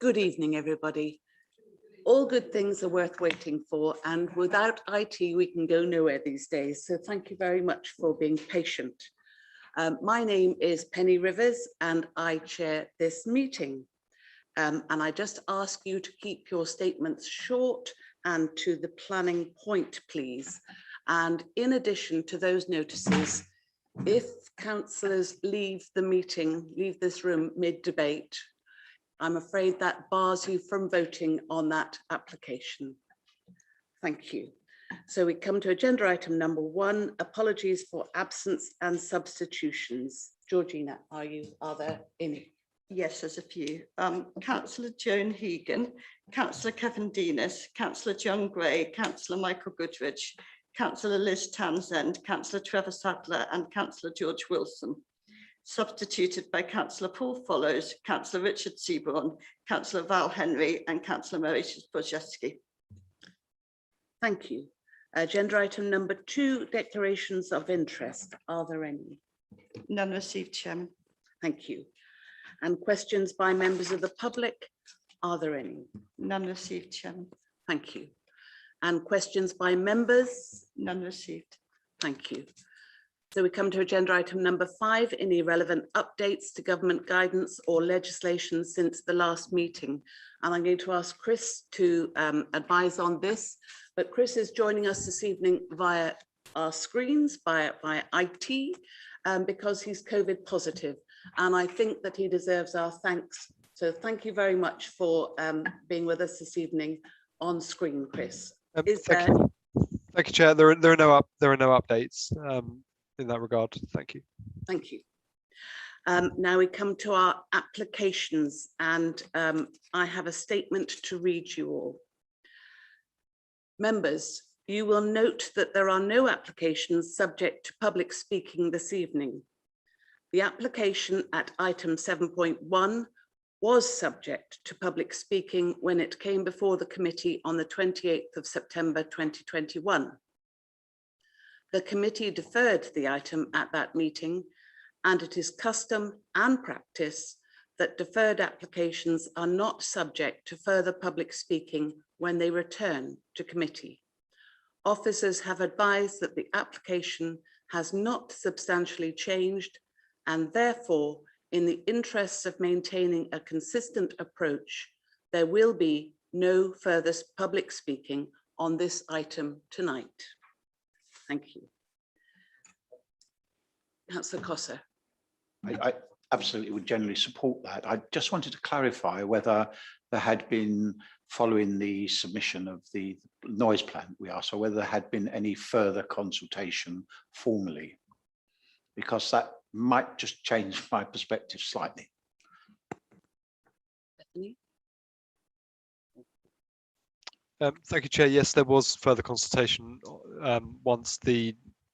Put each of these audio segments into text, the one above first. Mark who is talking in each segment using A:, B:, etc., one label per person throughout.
A: Good evening, everybody. All good things are worth waiting for, and without IT, we can go nowhere these days. So thank you very much for being patient. My name is Penny Rivers, and I chair this meeting. And I just ask you to keep your statements short and to the planning point, please. And in addition to those notices, if councillors leave the meeting, leave this room mid-debate, I'm afraid that bars you from voting on that application. Thank you. So we come to agenda item number 1, apologies for absence and substitutions. Georgina, are there any?
B: Yes, there's a few. Councillor Joan Hegan, Councillor Kevin Denis, Councillor John Gray, Councillor Michael Goodrich, Councillor Liz Townsend, Councillor Trevor Sadler and Councillor George Wilson. Substituted by Councillor Paul Follows, Councillor Richard Seaborn, Councillor Val Henry and Councillor Mauritius Bojeski.
A: Thank you. Agenda item number 2, declarations of interest. Are there any?
B: None received, Chairman.
A: Thank you. And questions by members of the public. Are there any?
B: None received, Chairman.
A: Thank you. And questions by members.
B: None received.
A: Thank you. So we come to agenda item number 5, any relevant updates to government guidance or legislation since the last meeting. And I'm going to ask Chris to advise on this, but Chris is joining us this evening via our screens, via IT, because he's COVID positive. And I think that he deserves our thanks. So thank you very much for being with us this evening on screen, Chris.
C: Thank you, Chair. There are no updates in that regard. Thank you.
A: Thank you. Now we come to our applications, and I have a statement to read you all. Members, you will note that there are no applications subject to public speaking this evening. The application at item 7.1 was subject to public speaking when it came before the committee on the 28th of September 2021. The committee deferred the item at that meeting, and it is custom and practice that deferred applications are not subject to further public speaking when they return to committee. Officers have advised that the application has not substantially changed, and therefore, in the interests of maintaining a consistent approach, there will be no further public speaking on this item tonight. Thank you. Councillor Cossa.
D: I absolutely would generally support that. I just wanted to clarify whether there had been, following the submission of the noise plan we asked, or whether there had been any further consultation formally, because that might just change my perspective slightly.
C: Thank you, Chair. Yes, there was further consultation once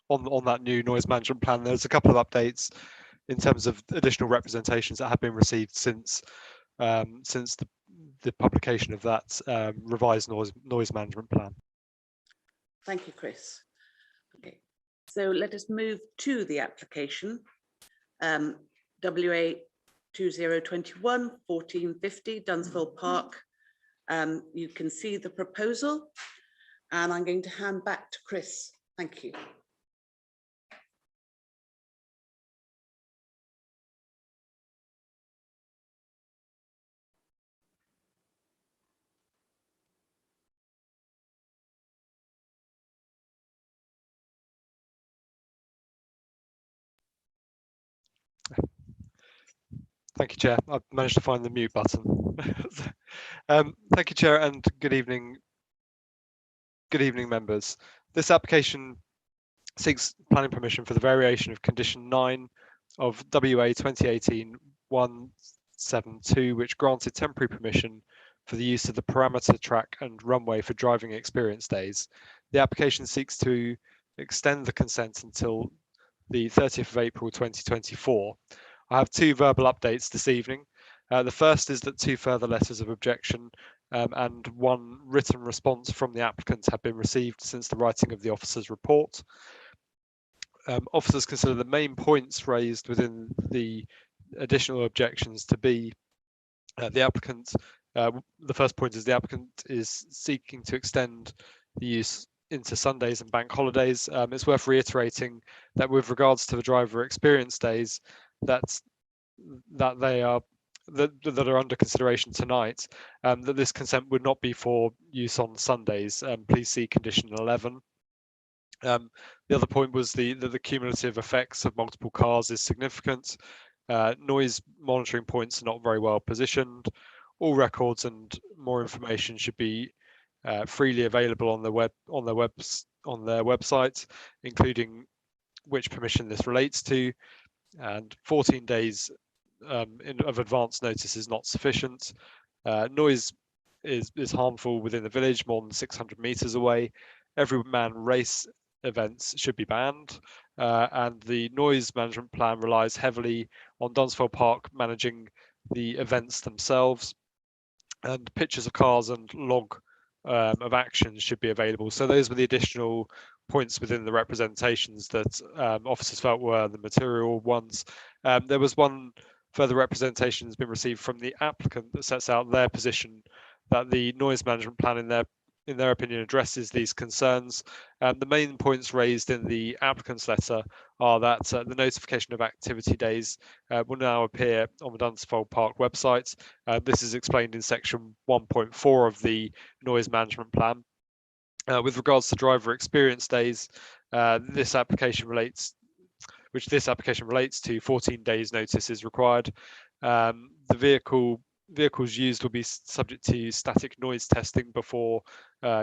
C: on that new noise management plan. There's a couple of updates in terms of additional representations that have been received since the publication of that revised noise management plan.
A: Thank you, Chris. Okay, so let us move to the application. WA 2021 1450 Dunsville Park. You can see the proposal, and I'm going to hand back to Chris. Thank you.
C: Thank you, Chair. I've managed to find the mute button. Thank you, Chair, and good evening. Good evening, members. This application seeks planning permission for the variation of condition 9 of WA 2018-172, which granted temporary permission for the use of the parameter track and runway for driving experience days. The application seeks to extend the consent until the 30th of April 2024. I have 2 verbal updates this evening. The first is that 2 further letters of objection and 1 written response from the applicant have been received since the writing of the officer's report. Officers consider the main points raised within the additional objections to be the applicant The first point is the applicant is seeking to extend the use into Sundays and bank holidays. It's worth reiterating that with regards to the driver experience days, that they are that are under consideration tonight, that this consent would not be for use on Sundays. Please see condition 11. The other point was that the cumulative effects of multiple cars is significant. Noise monitoring points are not very well positioned. All records and more information should be freely available on their website, including which permission this relates to. And 14 days of advance notice is not sufficient. Noise is harmful within the village more than 600 meters away. Every man race events should be banned, and the noise management plan relies heavily on Dunsfold Park managing the events themselves, and pictures of cars and log of actions should be available. So those were the additional points within the representations that officers felt were the material ones. There was one further representation has been received from the applicant that sets out their position that the noise management plan in their opinion addresses these concerns. The main points raised in the applicant's letter are that the notification of activity days will now appear on the Dunsfold Park website. This is explained in section 1.4 of the noise management plan. With regards to driver experience days, this application relates to 14 days notice is required. The vehicles used will be subject to static noise testing before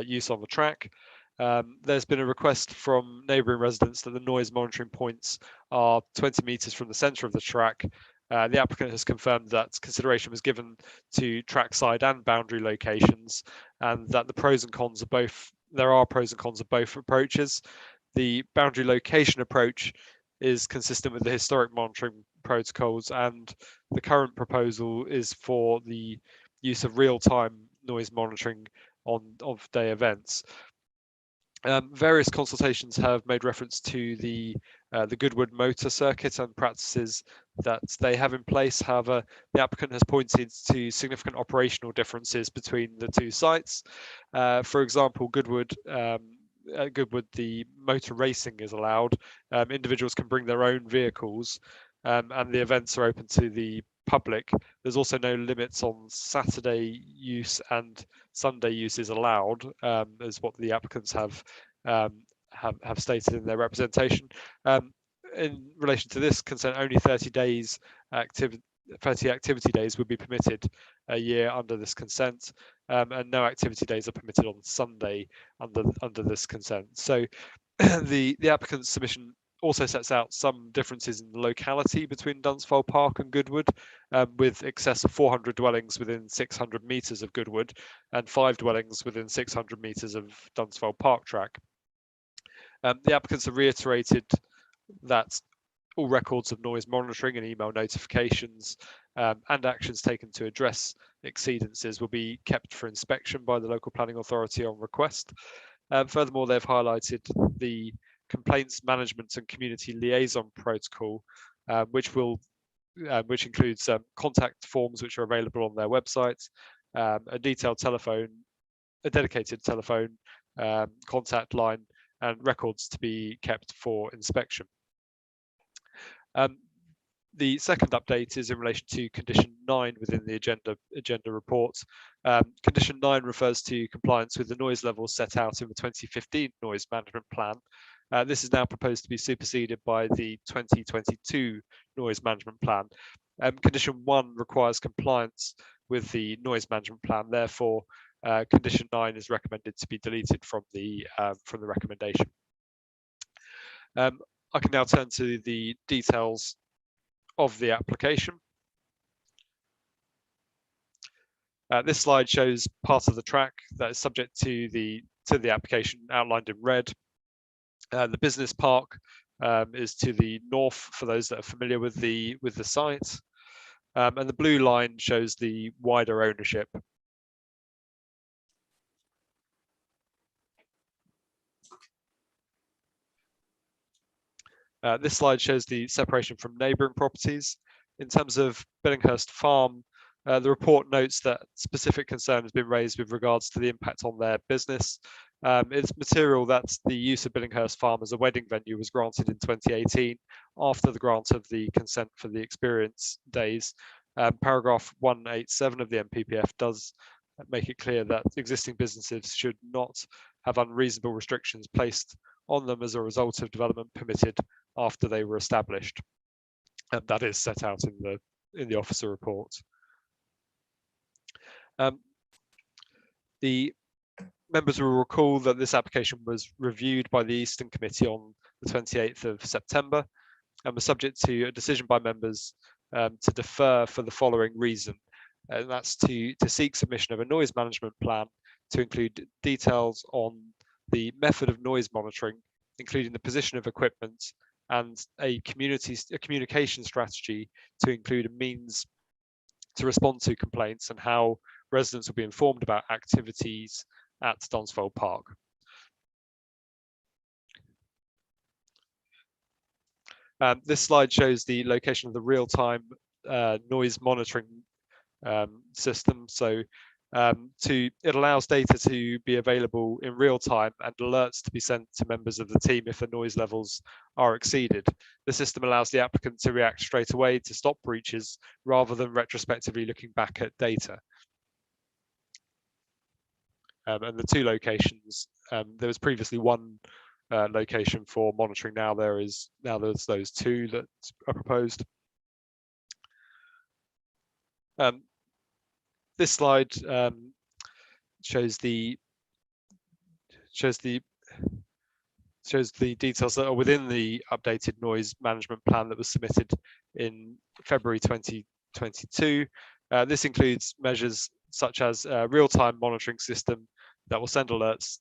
C: use on the track. There's been a request from neighbouring residents that the noise monitoring points are 20 metres from the centre of the track. The applicant has confirmed that consideration was given to trackside and boundary locations, and that there are pros and cons of both approaches. The boundary location approach is consistent with the historic monitoring protocols, and the current proposal is for the use of real-time noise monitoring on off-day events. Various consultations have made reference to the Goodwood motor circuit and practices that they have in place. However, the applicant has pointed to significant operational differences between the two sites. For example, Goodwood, at Goodwood, the motor racing is allowed. Individuals can bring their own vehicles, and the events are open to the public. There's also no limits on Saturday use, and Sunday use is allowed, as what the applicants have stated in their representation. In relation to this consent, only 30 activity days would be permitted a year under this consent, and no activity days are permitted on Sunday under this consent. So the applicant's submission also sets out some differences in the locality between Dunsfold Park and Goodwood, with excess of 400 dwellings within 600 metres of Goodwood and 5 dwellings within 600 metres of Dunsfold Park track. The applicants have reiterated that all records of noise monitoring and email notifications and actions taken to address exceedances will be kept for inspection by the local planning authority on request. Furthermore, they've highlighted the complaints management and community liaison protocol, which includes contact forms which are available on their website, a dedicated telephone contact line, and records to be kept for inspection. The second update is in relation to condition 9 within the agenda report. Condition 9 refers to compliance with the noise levels set out in the 2015 noise management plan. This is now proposed to be superseded by the 2022 noise management plan. Condition 1 requires compliance with the noise management plan. Therefore, condition 9 is recommended to be deleted from the recommendation. I can now turn to the details of the application. This slide shows part of the track that is subject to the application outlined in red. The business park is to the north for those that are familiar with the site, and the blue line shows the wider ownership. This slide shows the separation from neighbouring properties. In terms of Billinghurst Farm, The report notes that specific concern has been raised with regards to the impact on their business. It's material that the use of Billinghurst Farm as a wedding venue was granted in 2018 after the grant of the consent for the experience days. Paragraph 187 of the MPPF does make it clear that existing businesses should not have unreasonable restrictions placed on them as a result of development permitted after they were established. And that is set out in the officer report. The members will recall that this application was reviewed by the Eastern Committee on the 28th of September and was subject to a decision by members to defer for the following reason. And that's to seek submission of a noise management plan to include details on the method of noise monitoring, including the position of equipment, and a communication strategy to include a means to respond to complaints and how residents will be informed about activities at Dunsfold Park. This slide shows the location of the real-time noise monitoring system. So it allows data to be available in real time and alerts to be sent to members of the team if the noise levels are exceeded. The system allows the applicant to react straight away to stop breaches rather than retrospectively looking back at data. And the two locations, there was previously one location for monitoring. Now there's those two that are proposed. This slide shows the details that are within the updated noise management plan that was submitted in February 2022. This includes measures such as a real-time monitoring system that will send alerts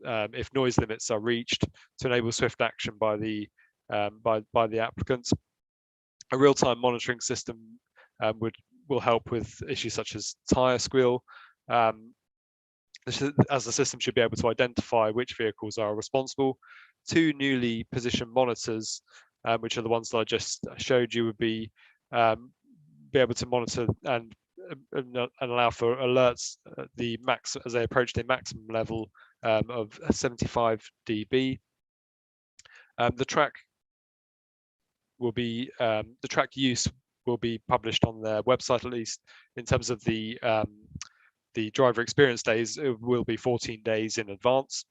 C: if noise limits are reached to enable swift action by the applicant. A real-time monitoring system will help with issues such as tyre squeal, as the system should be able to identify which vehicles are responsible. Two newly positioned monitors, which are the ones that I just showed you, would be able to monitor and allow for alerts the max as they approach the maximum level of 75 dB. The track use will be published on their website, at least in terms of the driver experience days. It will be 14 days in advance,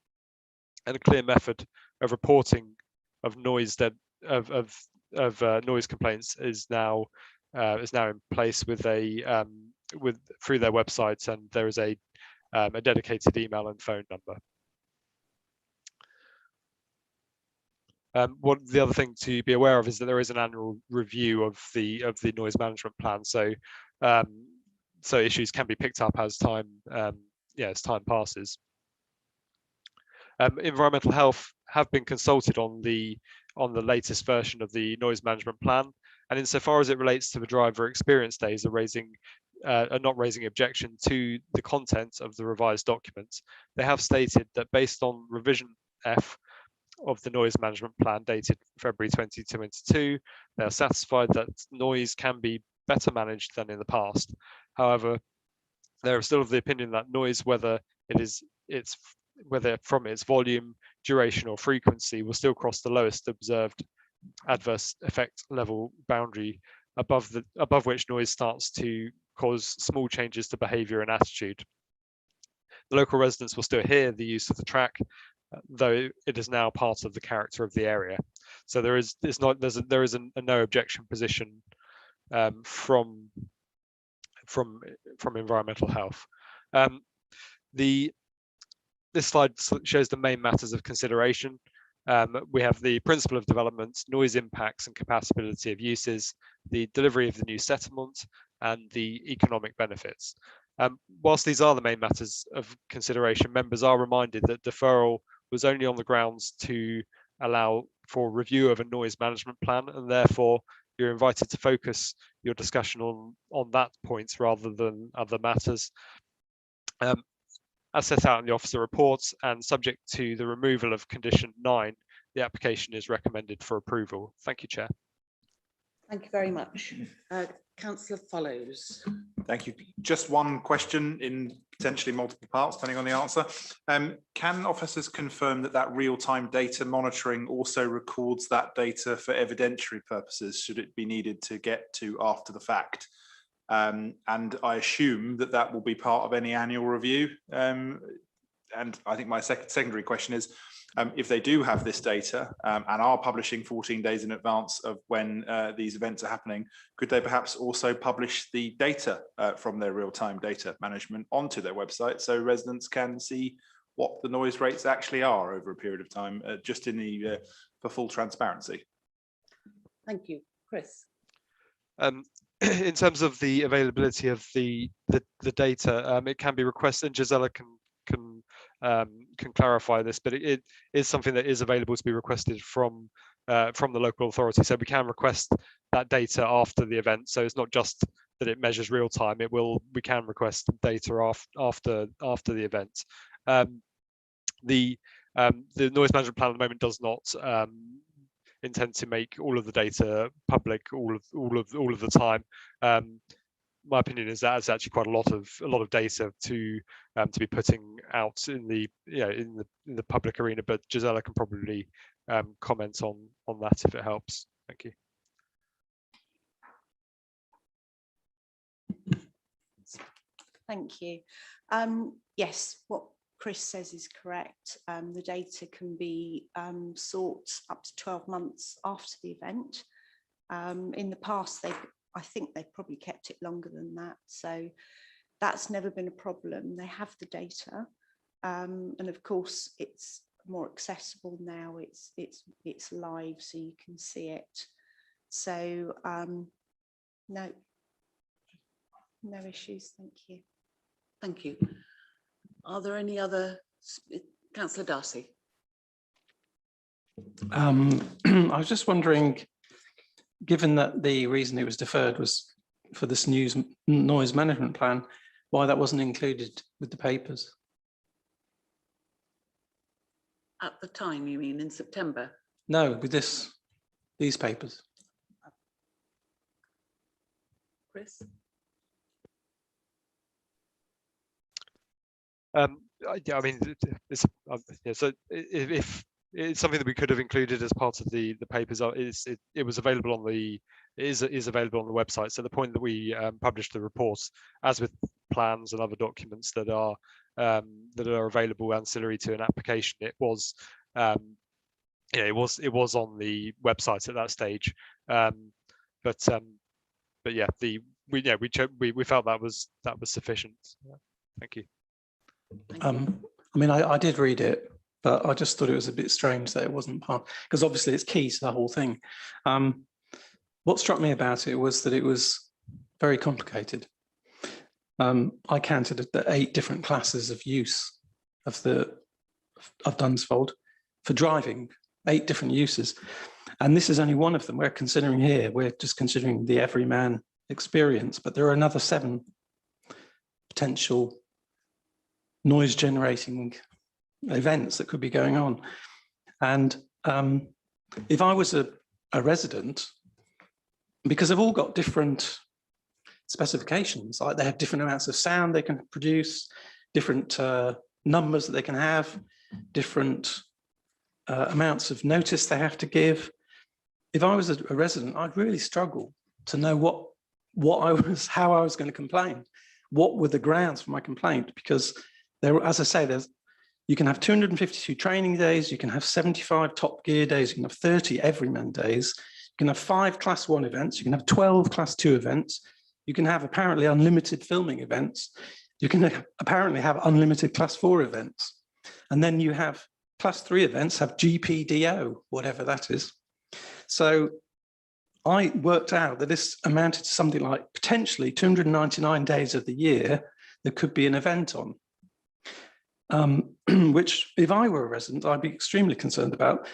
C: and a clear method of reporting of noise noise complaints is now in place through their websites, and there is a dedicated email and phone number. The other thing to be aware of is that there is an annual review of the noise management plan. So issues can be picked up as time passes. Environmental health have been consulted on the latest version of the noise management plan, and insofar as it relates to the driver experience days, are not raising objection to the content of the revised documents. They have stated that based on revision F of the noise management plan dated February 2022, they are satisfied that noise can be better managed than in the past. However, they are still of the opinion that noise, whether from its volume, duration, or frequency, will still cross the lowest observed adverse effect level boundary, above which noise starts to cause small changes to behaviour and attitude. The local residents will still hear the use of the track, though it is now part of the character of the area. So there is a no objection position from environmental health. This slide shows the main matters of consideration. We have the principle of development, noise impacts and compatibility of uses, the delivery of the new settlement, and the economic benefits. Whilst these are the main matters of consideration, members are reminded that deferral was only on the grounds to allow for review of a noise management plan, and therefore you're invited to focus your discussion on that point rather than other matters. As set out in the officer reports and subject to the removal of condition 9, the application is recommended for approval. Thank you, Chair.
A: Thank you very much. Councillor Follows.
E: Thank you. Just one question in potentially multiple parts, depending on the answer. Can officers confirm that that real-time data monitoring also records that data for evidentiary purposes, should it be needed to get to after the fact? And I assume that that will be part of any annual review. And I think my secondary question is, if they do have this data and are publishing 14 days in advance of when these events are happening, could they perhaps also publish the data from their real-time data management onto their website so residents can see what the noise rates actually are over a period of time, just in the for full transparency?
A: Thank you. Chris.
C: In terms of the availability of the data, it can be requested, and Gisela can clarify this, but it is something that is available to be requested from the local authority. So we can request that data after the event. So it's not just that it measures real time. We can request data after the event. The noise management plan at the moment does not intend to make all of the data public all of the time. My opinion is that it's actually quite a lot of data to be putting out in the in the public arena, but Gisela can probably comment on that if it helps. Thank you.
F: Thank you. Yes, what Chris says is correct. The data can be sought up to 12 months after the event. In the past, I think they've probably kept it longer than that. So that's never been a problem. They have the data. And of course, it's more accessible now. It's live, so you can see it. So no issues. Thank you.
A: Thank you. Are there any other? Councillor Darcy.
G: I was just wondering, given that the reason it was deferred was for this noise management plan, why that wasn't included with the papers?
A: At the time, you mean in September?
G: No, with these papers.
A: Chris?
C: Yeah, I mean, so if it's something that we could have included as part of the papers, it was available on it is available on the website. So the point that we published the reports, as with plans and other documents that are available ancillary to an application, it was it was on the website at that stage. But yeah, we felt that was sufficient. Thank you.
G: I mean, I did read it, but I just thought it was a bit strange that it wasn't part, because obviously it's key to the whole thing. What struck me about it was that it was very complicated. I counted the 8 different classes of use of Dunsfold for driving, 8 different uses. And this is only one of them we're considering here. We're just considering the everyman experience, but there are another 7 potential noise generating events that could be going on. And if I was a resident, because they've all got different specifications, like they have different amounts of sound they can produce, different numbers that they can have, different amounts of notice they have to give. If I was a resident, I'd really struggle to know how I was going to complain. What were the grounds for my complaint? Because there, as I say, you can have 252 training days, you can have 75 Top Gear days, you can have 30 Everyman days, you can have 5 Class 1 events, you can have 12 Class 2 events, you can have apparently unlimited filming events, you can apparently have unlimited Class 4 events, and then you have Class 3 events have GPDO, whatever that is. So I worked out that this amounted to something like potentially 299 days of the year there could be an event on. Which, if I were a resident, I'd be extremely concerned about.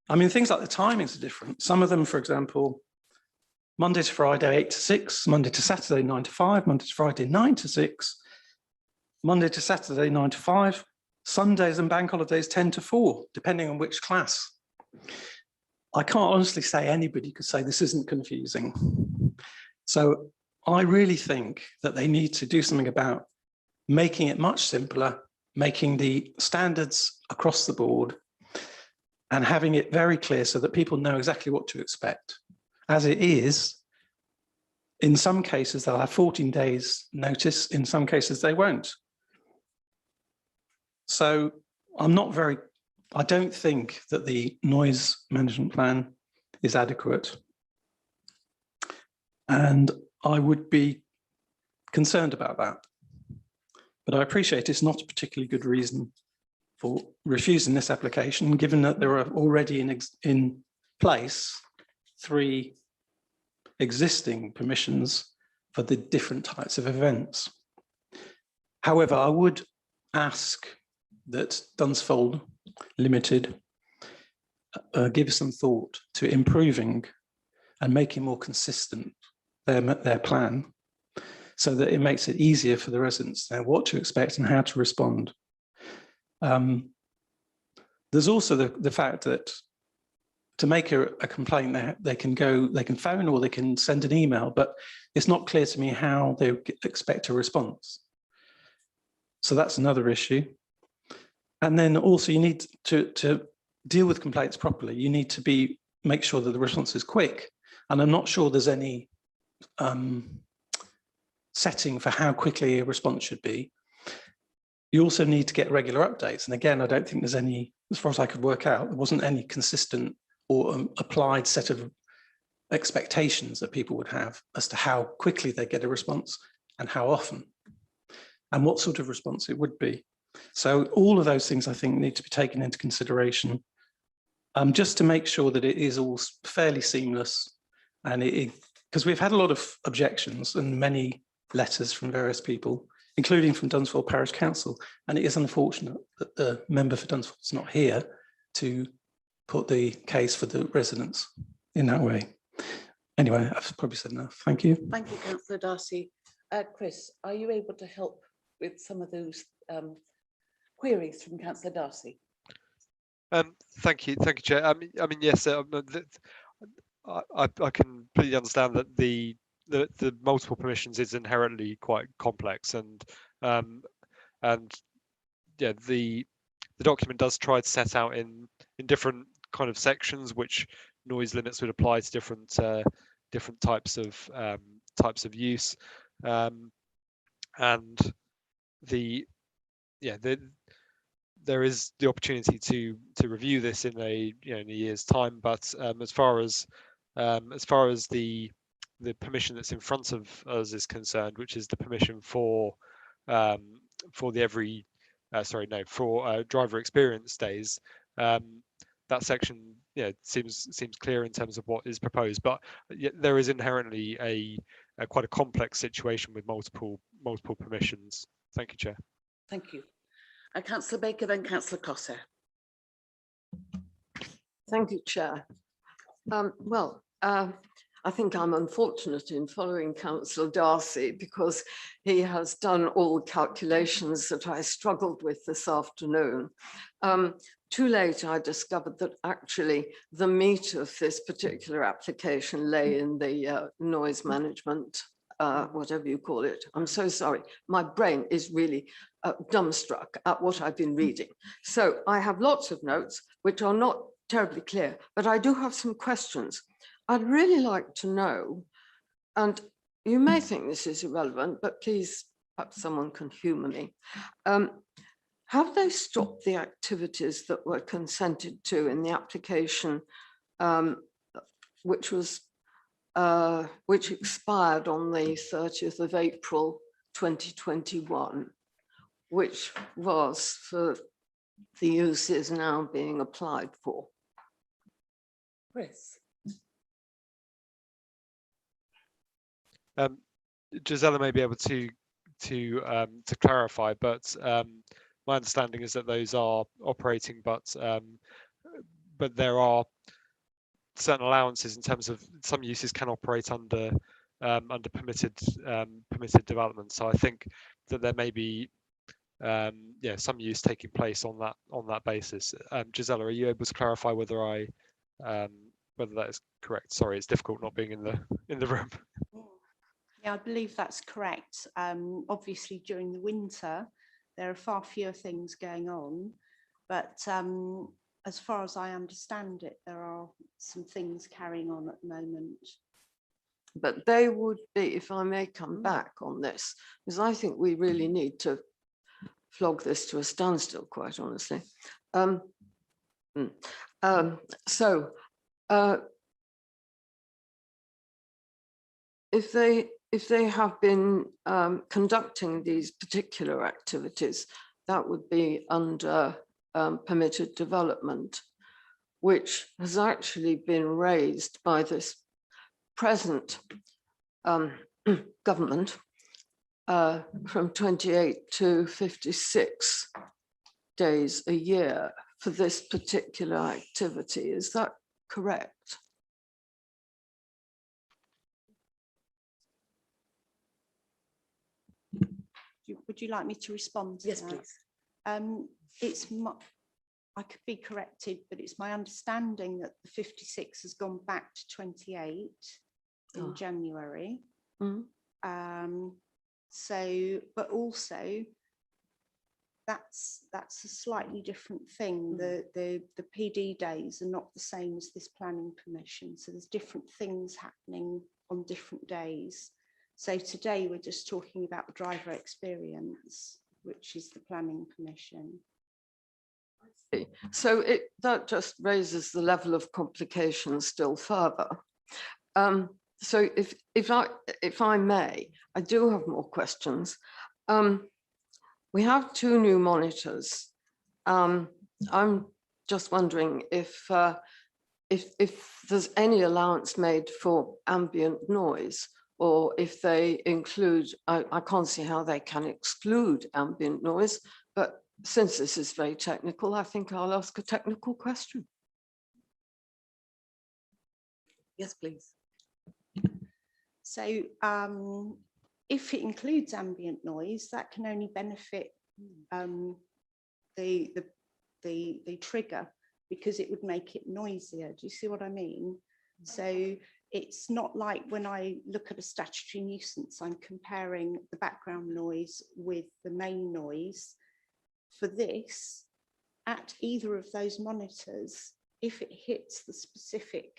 G: I mean, things like the timings are different. Some of them, for example, Monday to Friday, 8 to 6, Monday to Saturday, 9 to 5, Monday to Friday, 9 to 6, Monday to Saturday, 9 to 5, Sundays and bank holidays, 10 to 4, depending on which class. I can't honestly say anybody could say this isn't confusing. So I really think that they need to do something about making it much simpler, making the standards across the board and having it very clear so that people know exactly what to expect. As it is, in some cases, they'll have 14 days notice, in some cases they won't. So I don't think that the noise management plan is adequate. And I would be concerned about that. But I appreciate it's not a particularly good reason for refusing this application, given that there are already in place 3 existing permissions for the different types of events. However, I would ask that Dunsfold Limited give some thought to improving and making more consistent their plan, so that it makes it easier for the residents to know what to expect and how to respond. There's also the fact that to make a complaint, they can phone or they can send an email, but it's not clear to me how they expect a response. So that's another issue. And then also you need to deal with complaints properly. You need to make sure that the response is quick. And I'm not sure there's any setting for how quickly a response should be. You also need to get regular updates. And again, I don't think there's any, as far as I could work out, there wasn't any consistent or applied set of expectations that people would have as to how quickly they get a response and how often and what sort of response it would be. So all of those things I think need to be taken into consideration, just to make sure that it is all fairly seamless. And because we've had a lot of objections and many letters from various people, including from Dunsfold Parish Council. And it is unfortunate that the member for Dunsfold is not here to put the case for the residents in that way. Anyway, I've probably said enough. Thank you.
A: Thank you, Councillor Darcy. Chris, are you able to help with some of those queries from Councillor Darcy?
C: Thank you, Chair. I mean, yes, I can completely understand that the multiple permissions is inherently quite complex, and yeah, the document does try to set out in different kind of sections which noise limits would apply to different types of use, and there is the opportunity to review this in a year's time. But as far as the permission that's in front of us is concerned, which is the permission for driver experience days, that section seems clear in terms of what is proposed. But there is inherently a quite a complex situation with multiple permissions. Thank you, Chair.
A: Thank you. Councillor Baker, then Councillor Cossar.
H: Thank you, Chair. I think I'm unfortunate in following Councillor Darcy, because he has done all the calculations that I struggled with this afternoon. Too late, I discovered that actually the meat of this particular application lay in the noise management, whatever you call it. I'm so sorry. My brain is really dumbstruck at what I've been reading. So I have lots of notes which are not terribly clear, but I do have some questions. I'd really like to know, and you may think this is irrelevant, but please, perhaps someone can humour me. Have they stopped the activities that were consented to in the application, which expired on the 30th of April 2021, which was for the uses now being applied for?
A: Chris.
C: Gisela may be able to clarify, but my understanding is that those are operating, but there are certain allowances in terms of some uses can operate under permitted development. So I think that there may be some use taking place on that basis. Gisela, are you able to clarify whether I whether that is correct. Sorry, it's difficult not being in the room.
F: Yeah, I believe that's correct. Obviously, during the winter, there are far fewer things going on, but as far as I understand it, there are some things carrying on at the moment.
H: But they would be, if I may come back on this, because I think we really need to flog this to a standstill, quite honestly. If they have been conducting these particular activities, that would be under permitted development, which has actually been raised by this present government from 28 to 56 days a year for this particular activity. Is that correct?
F: Would you like me to respond to
A: Yes,
F: that?
A: please.
F: I could be corrected, but it's my understanding that the 56 has gone back to 28 in January. But also that's a slightly different thing. The PD days are not the same as this planning permission. So there's different things happening on different days. So today we're just talking about the driver experience, which is the planning permission.
H: So that just raises the level of complication still further. So if I may, I do have more questions. We have 2 new monitors. I'm just wondering if there's any allowance made for ambient noise, or if they include, I can't see how they can exclude ambient noise, but since this is very technical, I think I'll ask a technical question.
A: Yes, please.
F: So if it includes ambient noise, that can only benefit the trigger, because it would make it noisier. Do you see what I mean? So it's not like when I look at a statutory nuisance, I'm comparing the background noise with the main noise. For this, at either of those monitors, if it hits the specific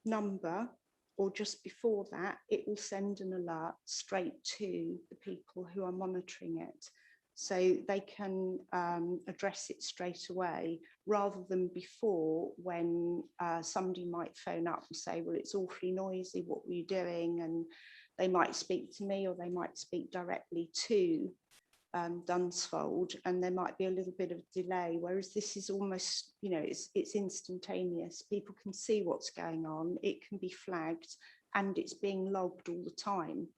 F: number or just before that, it will send an alert straight to the people who are monitoring it. So they can address it straight away, rather than before, when somebody might phone up and say, well, it's awfully noisy, what were you doing? And they might speak to me, or they might speak directly to Dunsfold, and there might be a little bit of delay, whereas this is almost, you know, it's instantaneous. People can see what's going on, it can be flagged, and it's being logged all the time.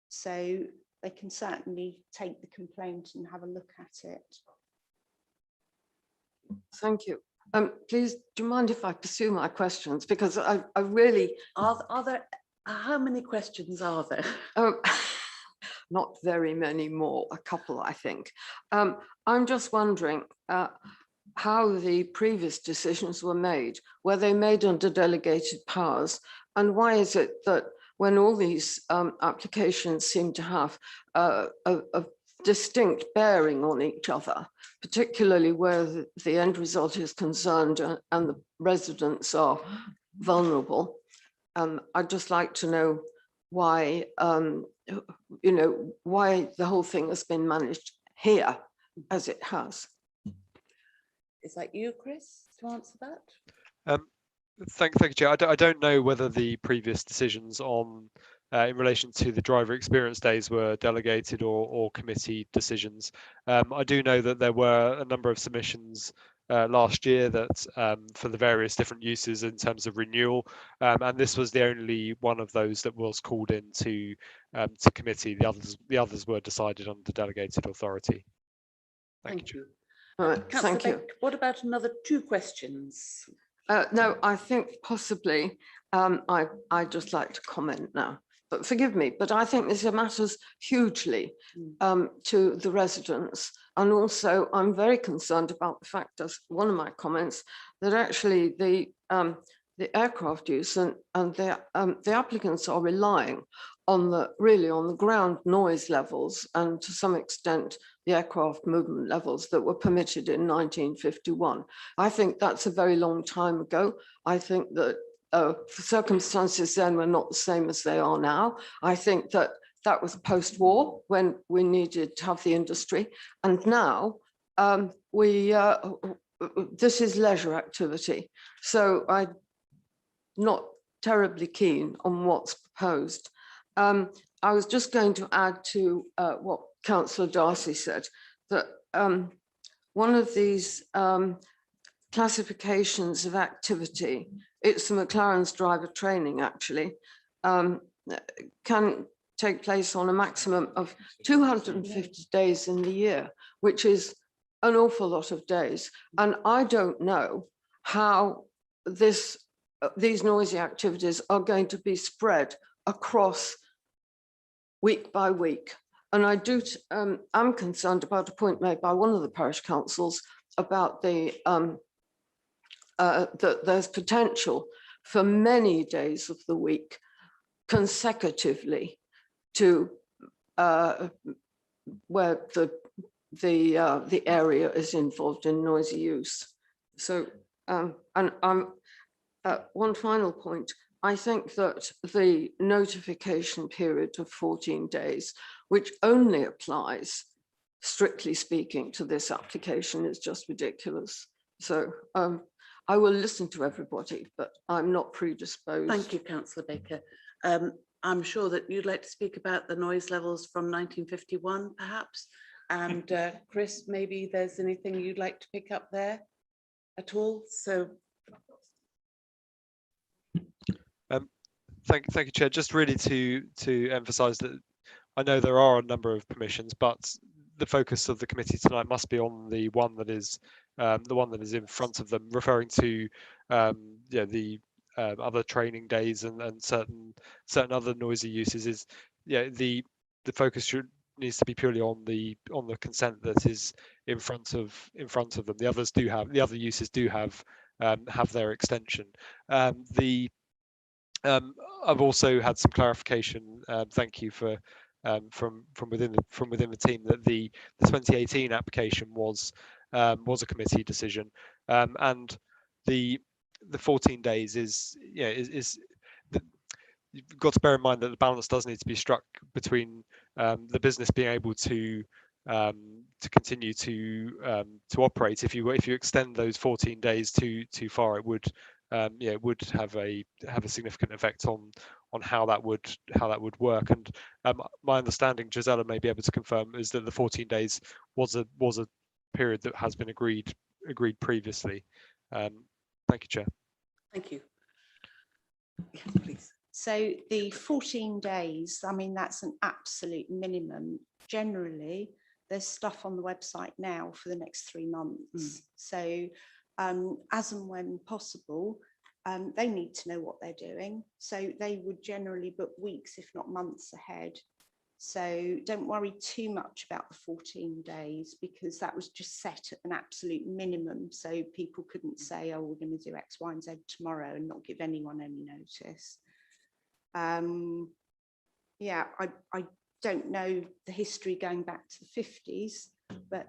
F: So they can certainly take the complaint and have a look at it.
H: Thank you. Please, do you mind if I pursue my questions? Because I really...
A: Are there, how many questions are there?
H: Not very many more, a couple, I think. I'm just wondering how the previous decisions were made. Were they made under delegated powers? And why is it that when all these applications seem to have a distinct bearing on each other, particularly where the end result is concerned and the residents are vulnerable, I'd just like to know why, you know, why the whole thing has been managed here as it has.
A: Is that you, Chris, to answer that?
C: Thank you, Chair. I don't know whether the previous decisions on in relation to the driver experience days were delegated or committee decisions. I do know that there were a number of submissions last year that for the various different uses in terms of renewal, and this was the only one of those that was called into to committee. The others were decided under delegated authority. Thank you.
H: All right, thank you.
A: What about another 2 questions?
H: No, I think possibly I'd just like to comment now, but forgive me, but I think this matters hugely to the residents. And also I'm very concerned about the fact, as one of my comments, that actually the the aircraft use, and the applicants are relying on really on the ground noise levels and to some extent the aircraft movement levels that were permitted in 1951. I think that's a very long time ago. I think that circumstances then were not the same as they are now. I think that that was post-war when we needed to have the industry, and now this is leisure activity. So I'm not terribly keen on what's proposed. I was just going to add to what Councillor Darcy said, that one of these classifications of activity, it's the McLaren's driver training actually, can take place on a maximum of 250 days in the year, which is an awful lot of days. And I don't know how these noisy activities are going to be spread across week by week. And I am concerned about a point made by one of the parish councils about that there's potential for many days of the week consecutively to where the area is involved in noisy use. So, and one final point, I think that the notification period of 14 days, which only applies, strictly speaking, to this application, is just ridiculous. So I will listen to everybody, but I'm not predisposed.
A: Thank you, Councillor Baker. I'm sure that you'd like to speak about the noise levels from 1951, perhaps. And Chris, maybe there's anything you'd like to pick up there at all. So.
C: Thank you, Chair. Just really to emphasise that I know there are a number of permissions, but the focus of the committee tonight must be on the one that is in front of them, referring to the other training days and certain other noisy uses. Is the focus needs to be purely on the consent that is in front of them. The other uses do have their extension. I've also had some clarification. Thank you for from within the team that the 2018 application was a committee decision, and the 14 days is you've got to bear in mind that the balance does need to be struck between the business being able to continue to operate. If you extend those 14 days too far, it would it would have a significant effect on how that would work. And my understanding, Gisella may be able to confirm, is that the 14 days was a period that has been agreed previously. Thank you, Chair.
A: Thank you. Yes, please.
F: So the 14 days, I mean, that's an absolute minimum. Generally, there's stuff on the website now for the next 3 months. So as and when possible, they need to know what they're doing. So they would generally book weeks, if not months ahead. So don't worry too much about the 14 days, because that was just set at an absolute minimum. So people couldn't say, oh, we're going to do X, Y, and Z tomorrow and not give anyone any notice. Yeah, I don't know the history going back to the 50s, but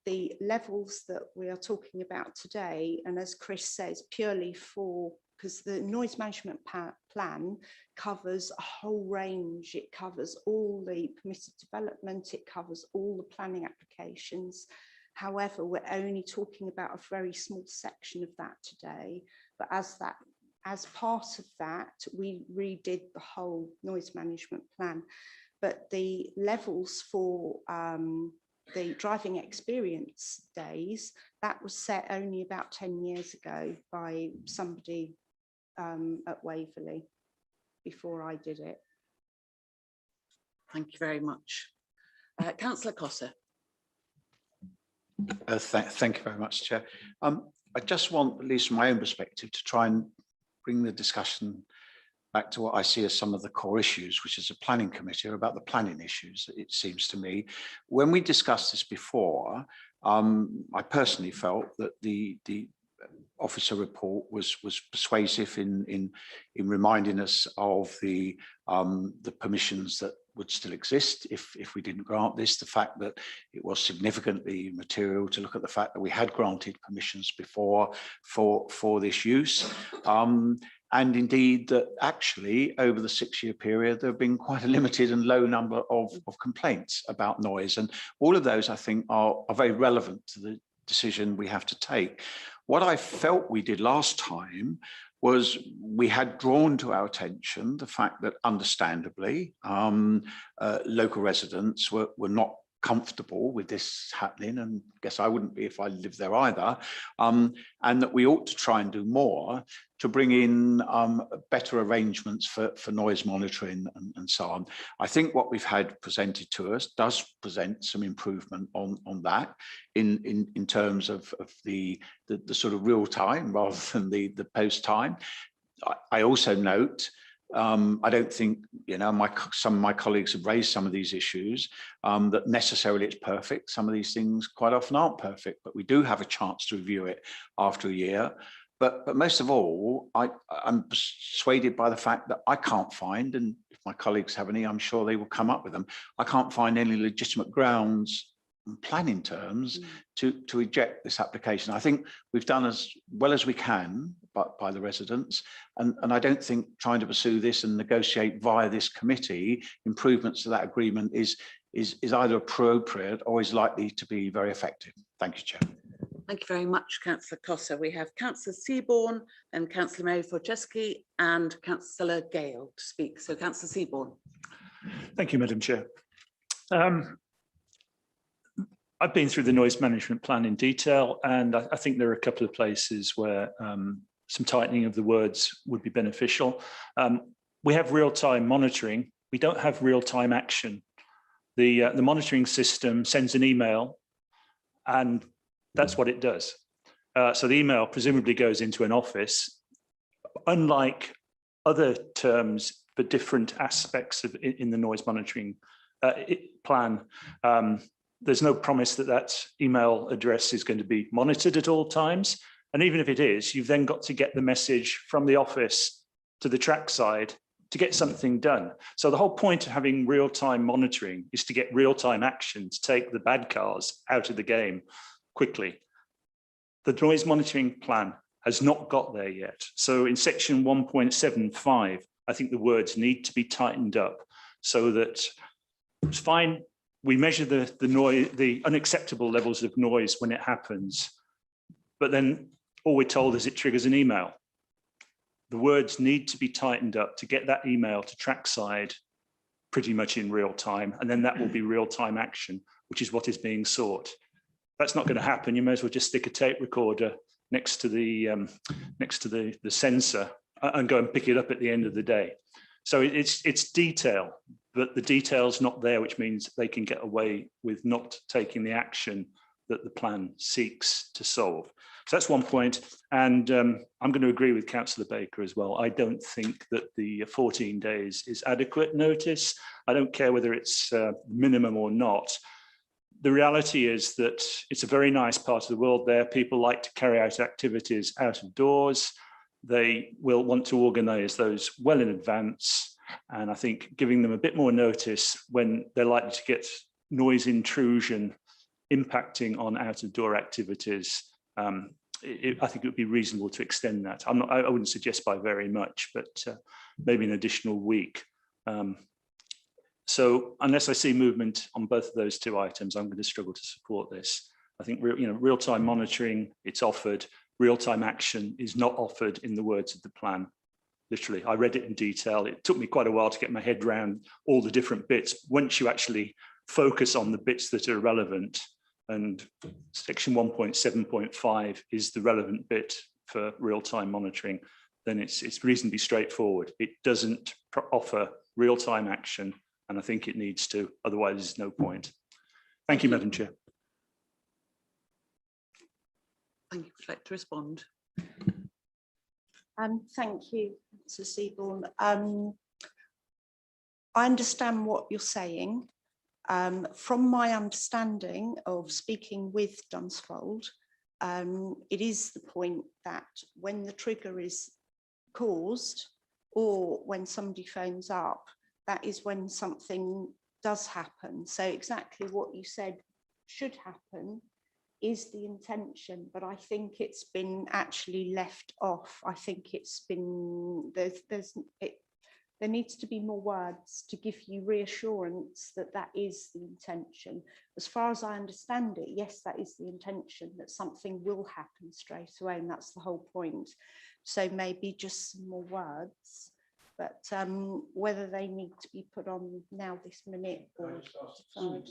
F: the levels that we are talking about today, and as Chris says, purely because the noise management plan covers a whole range. It covers all the permitted development, it covers all the planning applications. However, we're only talking about a very small section of that today. But as part of that, we redid the whole noise management plan. But the levels for the driving experience days, that was set only about 10 years ago by somebody at Waverley before I did it.
A: Thank you very much. Councillor Cossa.
D: Thank you very much, Chair. I just want, at least from my own perspective, to try and bring the discussion back to what I see as some of the core issues, which is a planning committee, or about the planning issues, it seems to me. When we discussed this before, I personally felt that the officer report was persuasive in reminding us of the permissions that would still exist if we didn't grant this, the fact that it was significantly material to look at the fact that we had granted permissions before for this use. And indeed that actually over the 6-year period, there have been quite a limited and low number of complaints about noise. And all of those, I think, are very relevant to the decision we have to take. What I felt we did last time was we had drawn to our attention the fact that understandably local residents were not comfortable with this happening, and I guess I wouldn't be if I lived there either, and that we ought to try and do more to bring in better arrangements for noise monitoring and so on. I think what we've had presented to us does present some improvement on that in terms of the sort of real time rather than the post time. I also note I don't think, you know, some of my colleagues have raised some of these issues, that necessarily it's perfect. Some of these things quite often aren't perfect, but we do have a chance to review it after a year. But most of all, I'm persuaded by the fact that I can't find, and if my colleagues have any, I'm sure they will come up with them. I can't find any legitimate grounds in planning terms to reject this application. I think we've done as well as we can by the residents, and I don't think trying to pursue this and negotiate via this committee improvements to that agreement is either appropriate or is likely to be very effective. Thank you, Chair.
A: Thank you very much, Councillor Cossa. We have Councillor Seaborne and Councillor Mary Forcheski and Councillor Gale to speak. So Councillor Seaborne.
I: Thank you, Madam Chair. I've been through the noise management plan in detail, and I think there are a couple of places where some tightening of the words would be beneficial. We have real-time monitoring. We don't have real-time action. The monitoring system sends an email, and that's what it does. So the email presumably goes into an office. Unlike other terms for different aspects of in the noise monitoring plan, there's no promise that that email address is going to be monitored at all times. And even if it is, you've then got to get the message from the office to the track side to get something done. So the whole point of having real-time monitoring is to get real-time action to take the bad cars out of the game quickly. The noise monitoring plan has not got there yet. So in section 1.75, I think the words need to be tightened up so that it's fine. We measure the noise, the unacceptable levels of noise when it happens, but then all we're told is it triggers an email. The words need to be tightened up to get that email to trackside pretty much in real time, and then that will be real-time action, which is what is being sought. That's not going to happen. You may as well just stick a tape recorder next to the sensor and go and pick it up at the end of the day. So it's detail, but the detail's not there, which means they can get away with not taking the action that the plan seeks to solve. So that's one point. And I'm going to agree with Councillor Baker as well. I don't think that the 14 days is adequate notice. I don't care whether it's minimum or not. The reality is that it's a very nice part of the world there. People like to carry out activities out of doors. They will want to organise those well in advance. And I think giving them a bit more notice when they're likely to get noise intrusion impacting on out of door activities, I think it would be reasonable to extend that. I wouldn't suggest by very much, but maybe an additional week. So unless I see movement on both of those two items, I'm going to struggle to support this. I think real-time monitoring, it's offered. Real-time action is not offered in the words of the plan. Literally, I read it in detail. It took me quite a while to get my head around all the different bits. Once you actually focus on the bits that are relevant, and section 1.7.5 is the relevant bit for real-time monitoring, then it's reasonably straightforward. It doesn't offer real-time action, and I think it needs to, otherwise there's no point. Thank you, Madam Chair.
A: Thank you. Would you like to respond?
F: Thank you, Mr. Seaborne. I understand what you're saying. From my understanding of speaking with Dunsfold, it is the point that when the trigger is caused or when somebody phones up, that is when something does happen. So exactly what you said should happen is the intention, but I think it's been actually left off. I think it's been, there needs to be more words to give you reassurance that that is the intention. As far as I understand it, yes, that is the intention, that something will happen straight away, and that's the whole point. So maybe just some more words, but whether they need to be put on now this minute or deferred.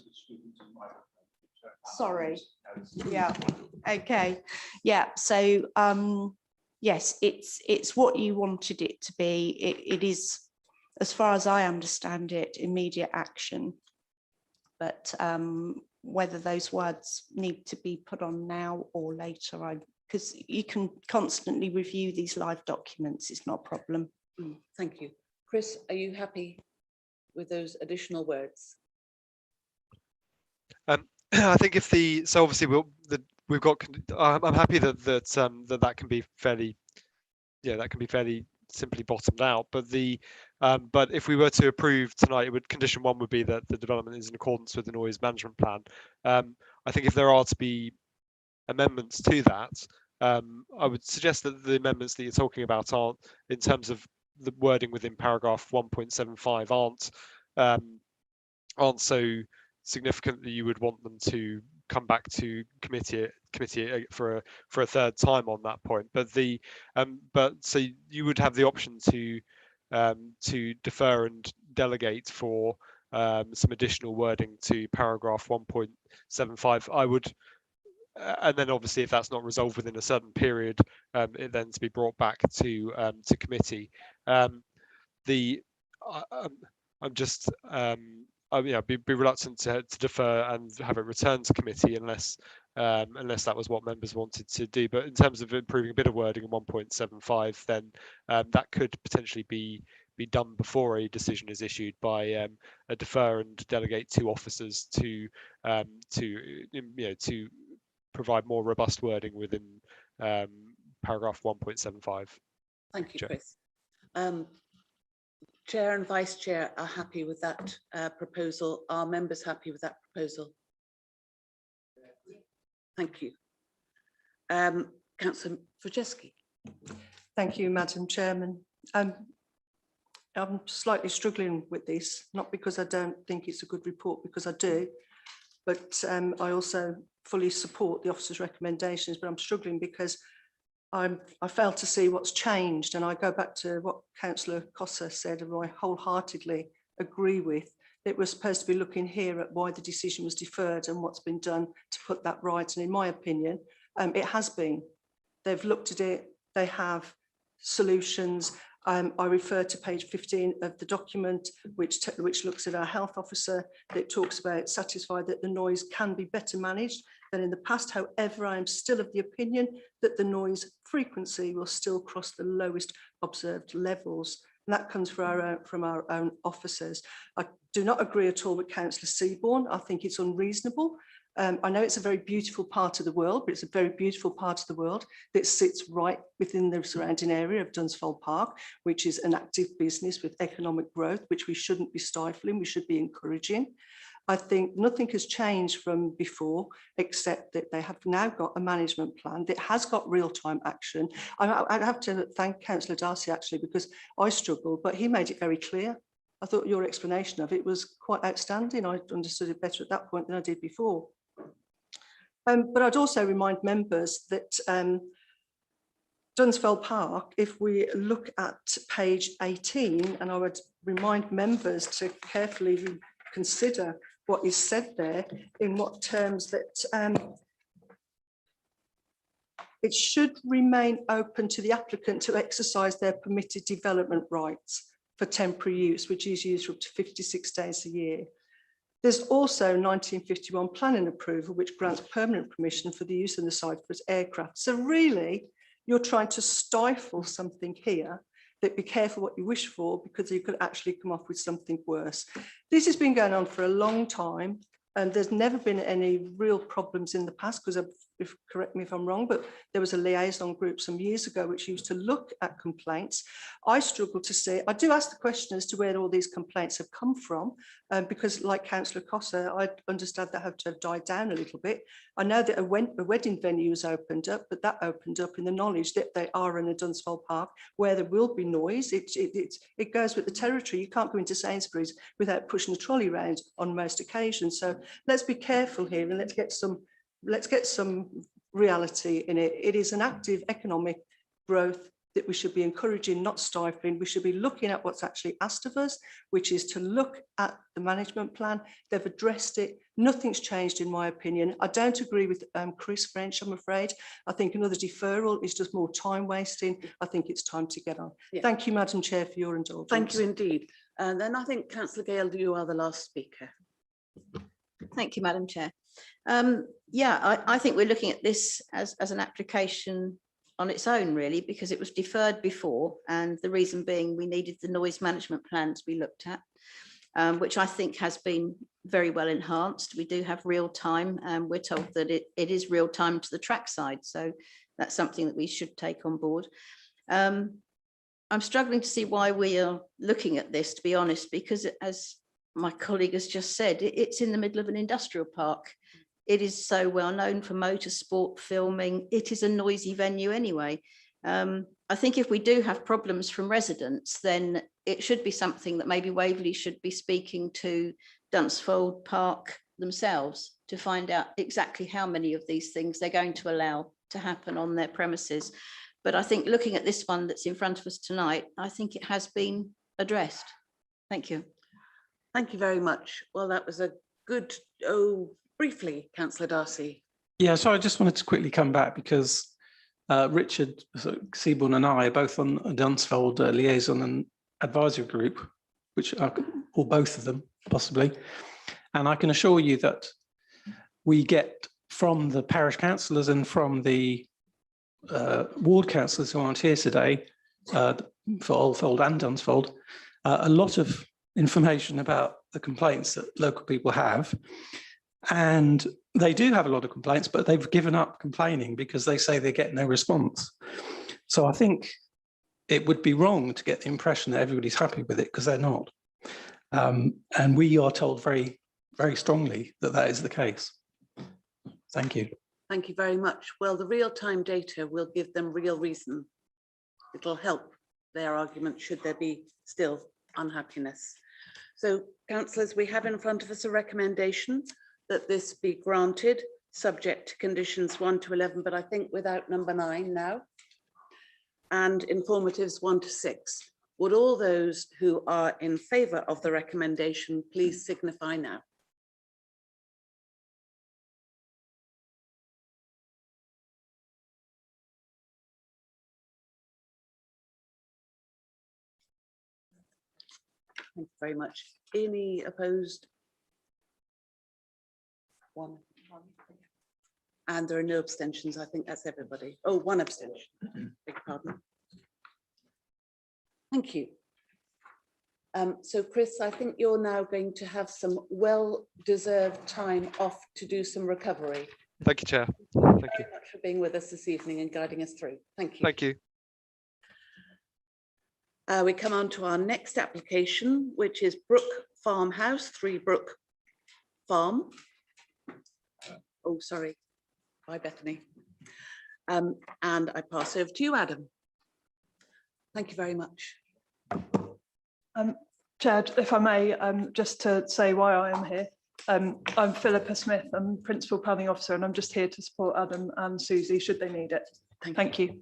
F: Sorry. Yeah. Okay. Yeah. So yes, it's what you wanted it to be. It is, as far as I understand it, immediate action. But whether those words need to be put on now or later, because you can constantly review these live documents. It's not a problem.
A: Thank you. Chris, are you happy with those additional words?
C: I think if so obviously we've got, I'm happy that can be fairly, that can be fairly simply bottomed out, but but if we were to approve tonight, condition 1 would be that the development is in accordance with the noise management plan. I think if there are to be amendments to that, I would suggest that the amendments that you're talking about aren't, in terms of the wording within paragraph 1.75, aren't so significant that you would want them to come back to committee for a third time on that point. But so you would have the option to defer and delegate for some additional wording to paragraph 1.75. I would, and then obviously if that's not resolved within a certain period, it then to be brought back to committee. I'm just I'd be reluctant to defer and have it returned to committee unless that was what members wanted to do. But in terms of improving a bit of wording in 1.75, then that could potentially be done before a decision is issued by a defer and delegate 2 officers to provide more robust wording within paragraph 1.75.
A: Thank you, Chris. Chair and Vice Chair are happy with that proposal. Are members happy with that proposal? Thank you. Councillor Wojcicki.
J: Thank you, Madam Chairman. I'm slightly struggling with this, not because I don't think it's a good report, because I do, but I also fully support the officer's recommendations, but I'm struggling because I fail to see what's changed. And I go back to what Councillor Cossa said, and I wholeheartedly agree with. It was supposed to be looking here at why the decision was deferred and what's been done to put that right. And in my opinion, it has been. They've looked at it, they have solutions. I refer to page 15 of the document, which looks at our health officer, that talks about satisfied that the noise can be better managed than in the past. However, I am still of the opinion that the noise frequency will still cross the lowest observed levels. And that comes from our own officers. I do not agree at all with Councillor Seaborn. I think it's unreasonable. I know it's a very beautiful part of the world, but it's a very beautiful part of the world that sits right within the surrounding area of Dunsfold Park, which is an active business with economic growth, which we shouldn't be stifling, we should be encouraging. I think nothing has changed from before, except that they have now got a management plan that has got real-time action. I'd have to thank Councillor Darcy, actually, because I struggled, but he made it very clear. I thought your explanation of it was quite outstanding. I understood it better at that point than I did before. But I'd also remind members that Dunsfold Park, if we look at page 18, and I would remind members to carefully consider what is said there, in what terms that it should remain open to the applicant to exercise their permitted development rights for temporary use, which is used for up to 56 days a year. There's also 1951 planning approval, which grants permanent permission for the use of the site for its aircraft. So really, you're trying to stifle something here, that be careful what you wish for, because you could actually come off with something worse. This has been going on for a long time, and there's never been any real problems in the past, because correct me if I'm wrong, but there was a liaison group some years ago which used to look at complaints. I struggle to see, I do ask the question as to where all these complaints have come from, because like Councillor Cossa, I understand that have to have died down a little bit. I know that a wedding venue has opened up, but that opened up in the knowledge that they are in a Dunsfold Park where there will be noise. It goes with the territory. You can't go into Sainsbury's without pushing a trolley around on most occasions. So let's be careful here and let's get some reality in it. It is an active economic growth that we should be encouraging, not stifling. We should be looking at what's actually asked of us, which is to look at the management plan. They've addressed it. Nothing's changed in my opinion. I don't agree with Chris French, I'm afraid. I think another deferral is just more time wasting. I think it's time to get on. Yeah. Thank you, Madam Chair, for your indulgence.
A: Thank you indeed. And then I think Councillor Gale, you are the last speaker.
K: Thank you, Madam Chair. Yeah, I think we're looking at this as an application on its own, really, because it was deferred before, and the reason being we needed the noise management plan to be looked at, which I think has been very well enhanced. We do have real time, and we're told that it is real time to the track side, so that's something that we should take on board. I'm struggling to see why we are looking at this, to be honest, because as my colleague has just said, it's in the middle of an industrial park. It is so well known for motorsport filming. It is a noisy venue anyway. I think if we do have problems from residents, then it should be something that maybe Waverley should be speaking to Dunsfold Park themselves to find out exactly how many of these things they're going to allow to happen on their premises. But I think looking at this one that's in front of us tonight, I think it has been addressed. Thank you.
A: Thank you very much. Well, that was a good, briefly, Councillor Darcy.
G: Yeah, so I just wanted to quickly come back because Richard Seaborn and I are both on a Dunsfold liaison and advisory group, which are, or both of them possibly. And I can assure you that we get from the parish councillors and from the ward councillors who aren't here today for Old Fold and Dunsfold, a lot of information about the complaints that local people have. And they do have a lot of complaints, but they've given up complaining because they say they get no response. So I think it would be wrong to get the impression that everybody's happy with it, because they're not. And we are told very, very strongly that that is the case. Thank you.
A: Thank you very much. Well, the real-time data will give them real reason. It'll help their argument should there be still unhappiness. So, councillors, we have in front of us a recommendation that this be granted, subject to conditions 1 to 11, but I think without number 9 now, and informatives 1 to 6. Would all those who are in favour of the recommendation please signify now? Thank you very much. Any opposed? One. And there are no abstentions. I think that's everybody. Oh, one abstention. Beg your pardon. Thank you. So Chris, I think you're now going to have some well-deserved time off to do some recovery.
C: Thank you, Chair.
A: Thank you very much for being with us this evening and guiding us through. Thank you.
C: Thank you.
A: We come on to our next application, which is Brook Farmhouse, 3 Brook Farm. Oh, sorry. Bye, Bethany. And I pass over to you, Adam. Thank you very much.
L: Chair, if I may, just to say why I am here. I'm Philippa Smith, I'm Principal Planning Officer, and I'm just here to support Adam and Susie should they need it. Thank you.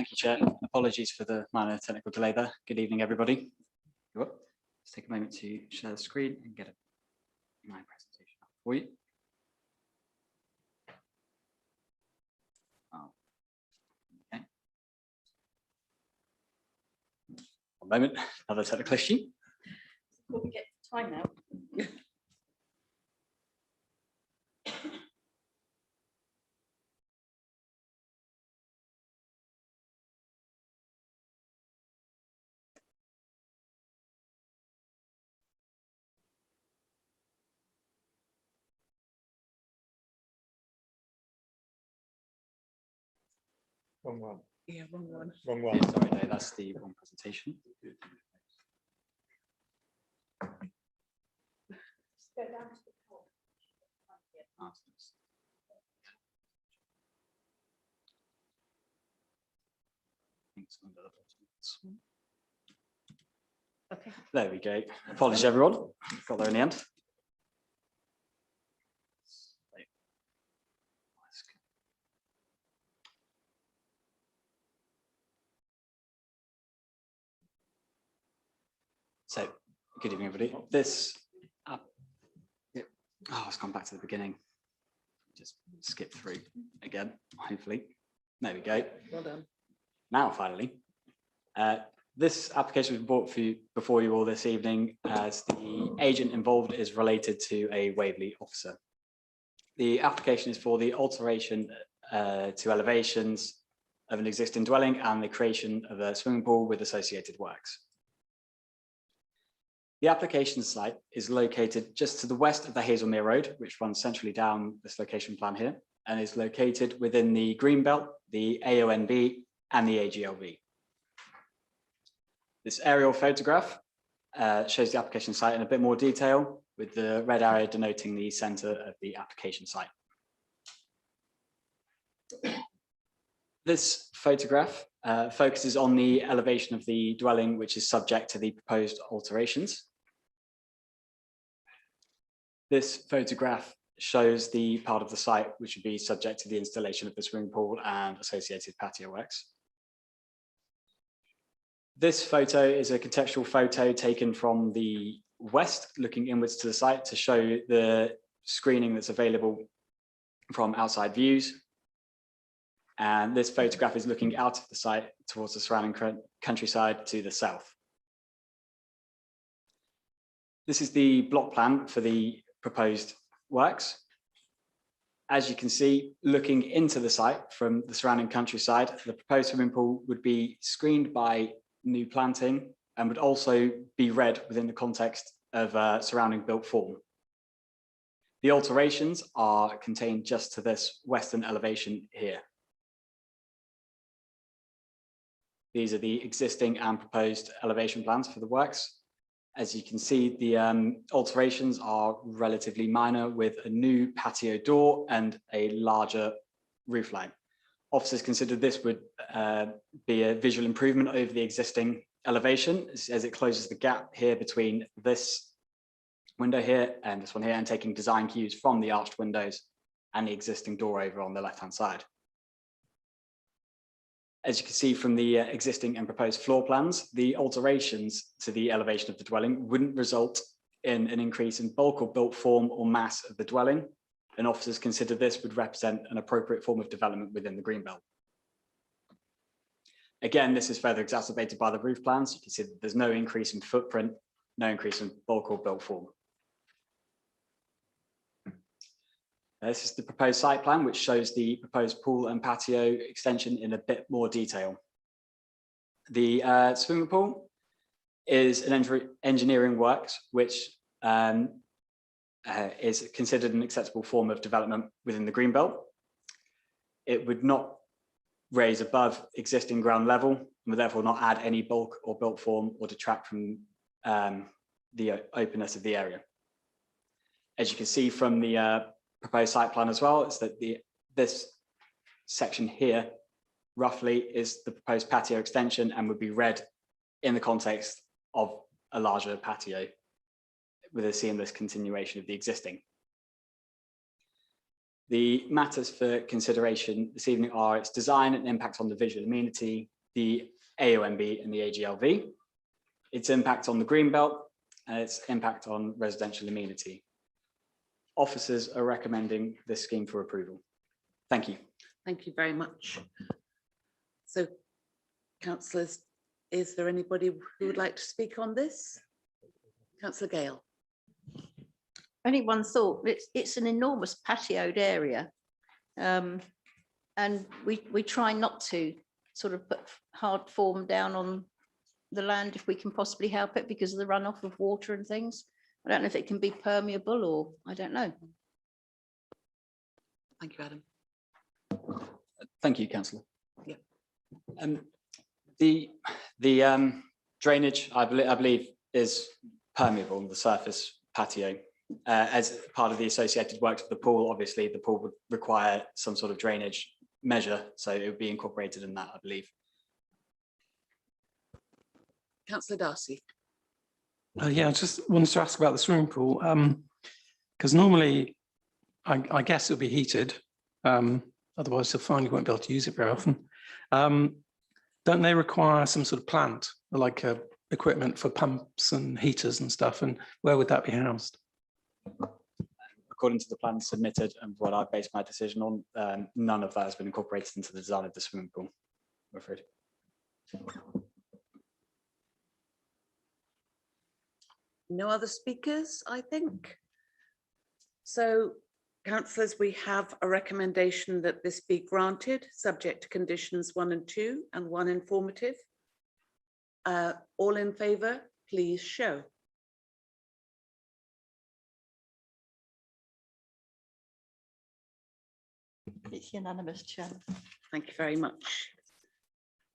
M: Thank you, Chair. Apologies for the minor technical delay there. Good evening, everybody. Let's take a moment to share the screen and get my presentation up for you. Oh, okay. One moment, another technical issue.
K: Before we get time now.
E: Wrong one.
A: Yeah, wrong one.
E: Wrong one.
M: Sorry, no, that's the wrong presentation.
K: Okay.
M: There we go. Apologies, everyone. Got there in the end. So, good evening, everybody. This, oh, it's gone back to the beginning. Just skip through again, hopefully. There we go.
A: Well done.
M: Now, finally, this application was brought before you all this evening as the agent involved is related to a Waverley officer. The application is for the alteration to elevations of an existing dwelling and the creation of a swimming pool with associated works. The application site is located just to the west of the Hazelmere Road, which runs centrally down this location plan here, and is located within the Greenbelt, the AONB, and the AGLB. This aerial photograph shows the application site in a bit more detail, with the red area denoting the centre of the application site. This photograph focuses on the elevation of the dwelling, which is subject to the proposed alterations. This photograph shows the part of the site which would be subject to the installation of the swimming pool and associated patio works. This photo is a contextual photo taken from the west, looking inwards to the site to show the screening that's available from outside views. And this photograph is looking out of the site towards the surrounding countryside to the south. This is the block plan for the proposed works. As you can see, looking into the site from the surrounding countryside, the proposed swimming pool would be screened by new planting and would also be read within the context of surrounding built form. The alterations are contained just to this western elevation here. These are the existing and proposed elevation plans for the works. As you can see, the alterations are relatively minor, with a new patio door and a larger roof line. Officers consider this would be a visual improvement over the existing elevation, as it closes the gap here between this window here and this one here, and taking design cues from the arched windows and the existing door over on the left-hand side. As you can see from the existing and proposed floor plans, the alterations to the elevation of the dwelling wouldn't result in an increase in bulk or built form or mass of the dwelling, and officers consider this would represent an appropriate form of development within the Greenbelt. Again, this is further exacerbated by the roof plans. You can see that there's no increase in footprint, no increase in bulk or built form. This is the proposed site plan, which shows the proposed pool and patio extension in a bit more detail. The swimming pool is an engineering works, which is considered an acceptable form of development within the Greenbelt. It would not raise above existing ground level and would therefore not add any bulk or built form or detract from the openness of the area. As you can see from the proposed site plan as well, is that this section here roughly is the proposed patio extension and would be read in the context of a larger patio with a seamless continuation of the existing. The matters for consideration this evening are its design and impact on the visual amenity, the AONB and the AGLV, its impact on the greenbelt, and its impact on residential amenity. Officers are recommending this scheme for approval. Thank you.
A: Thank you very much. So, councillors, is there anybody who would like to speak on this? Councillor Gale.
K: Only one thought, it's an enormous patioed area. And we try not to sort of put hard form down on the land if we can possibly help it because of the runoff of water and things. I don't know if it can be permeable or I don't know.
A: Thank you, Adam.
M: Thank you, Councillor.
A: Yeah.
M: The drainage, I believe, is permeable, the surface patio. As part of the associated works of the pool, obviously the pool would require some sort of drainage measure, so it would be incorporated in that, I believe.
A: Councillor Darcy.
G: Yeah, I just wanted to ask about the swimming pool, because normally I guess it'll be heated, otherwise you'll find you won't be able to use it very often. Don't they require some sort of plant, like equipment for pumps and heaters and stuff, and where would that be housed?
M: According to the plan submitted and what I based my decision on, none of that has been incorporated into the design of the swimming pool, I'm afraid.
A: No other speakers, I think. So, councillors, we have a recommendation that this be granted, subject to conditions 1 and 2 and 1 informative. All in favour, please show.
B: It's unanimous, Chair.
A: Thank you very much.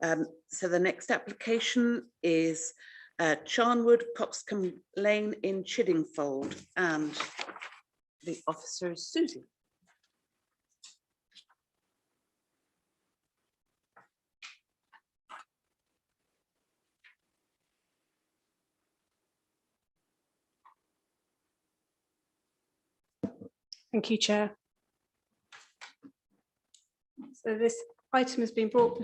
A: So the next application is Charnwood Coxcomb Lane in Chiddingfold, and the officer is Susie.
N: Thank you, Chair. So this item has been brought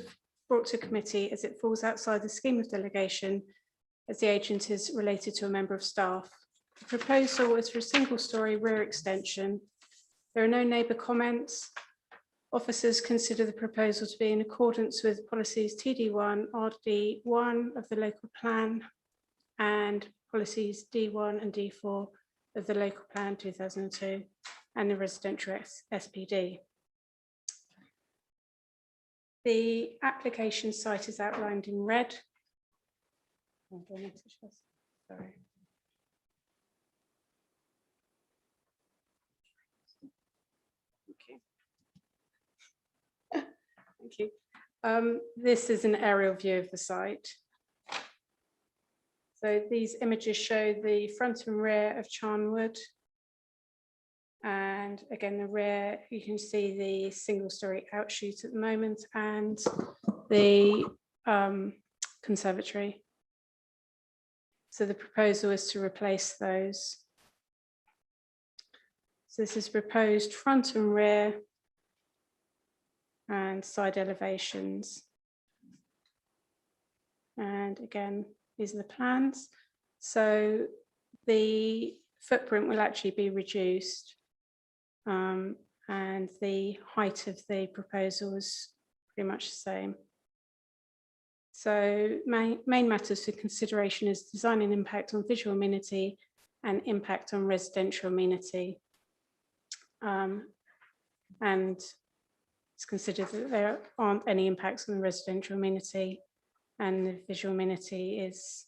N: to committee as it falls outside the scheme of delegation as the agent is related to a member of staff. The proposal is for a single-storey rear extension. There are no neighbour comments. Officers consider the proposal to be in accordance with policies TD1, RD1 of the local plan and policies D1 and D4 of the local plan 2002 and the residential SPD. The application site is outlined in red. Sorry. Okay. Thank you. This is an aerial view of the site. So these images show the front and rear of Charnwood. And again, the rear, you can see the single-storey outshoot at the moment and the conservatory. So the proposal is to replace those. So this is proposed front and rear and side elevations. And again, these are the plans. So the footprint will actually be reduced. And the height of the proposal is pretty much the same. So main matters for consideration is design and impact on visual amenity and impact on residential amenity. And it's considered that there aren't any impacts on the residential amenity and the visual amenity is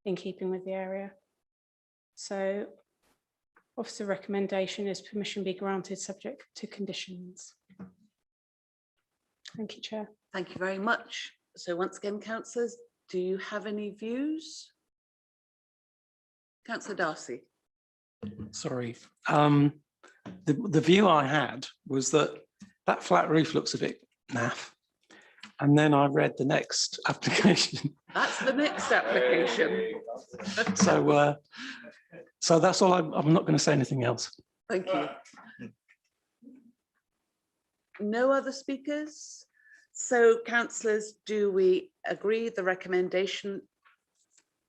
N: in keeping with the area. So officer recommendation is permission be granted subject to conditions. Thank you, Chair.
A: Thank you very much. So once again, councillors, do you have any views? Councillor Darcy.
G: Sorry. The view I had was that flat roof looks a bit naff. And then I read the next application.
A: That's the next application.
G: So that's all. I'm not going to say anything else.
A: Thank you. no other speakers. So councillors, do we agree the recommendation?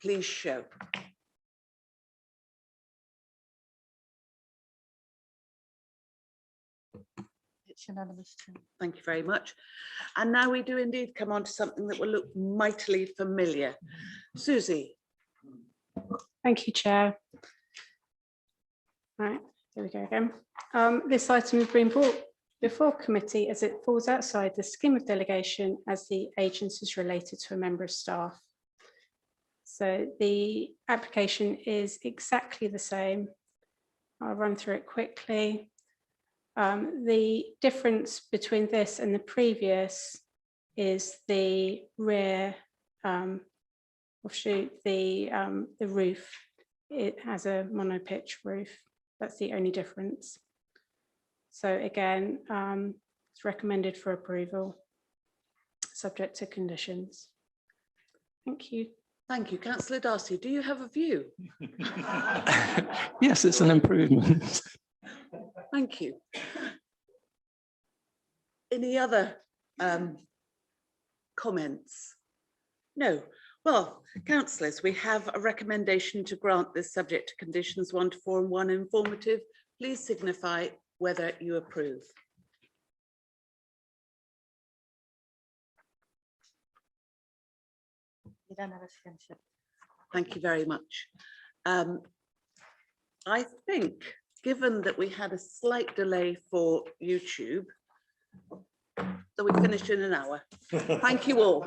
A: Please show.
B: It's unanimous too.
A: Thank you very much. And now we do indeed come on to something that will look mightily familiar. Susie.
N: Thank you, Chair. Right, here we go again. This item has been brought before committee as it falls outside the scheme of delegation as the agency is related to a member of staff. So the application is exactly the same. I'll run through it quickly. The difference between this and the previous is the rear offshoot, the roof. It has a monopitch roof. That's the only difference. So again, it's recommended for approval, subject to conditions. Thank you.
A: Thank you. Councillor Darcy, do you have a view?
G: Yes, it's an improvement.
A: Thank you. Any other comments? No. Well, councillors, we have a recommendation to grant this subject to conditions 1 to 4 and 1 informative. Please signify whether you approve. Thank you very much. I think, given that we had a slight delay for YouTube, that we finished in an hour. Thank you all.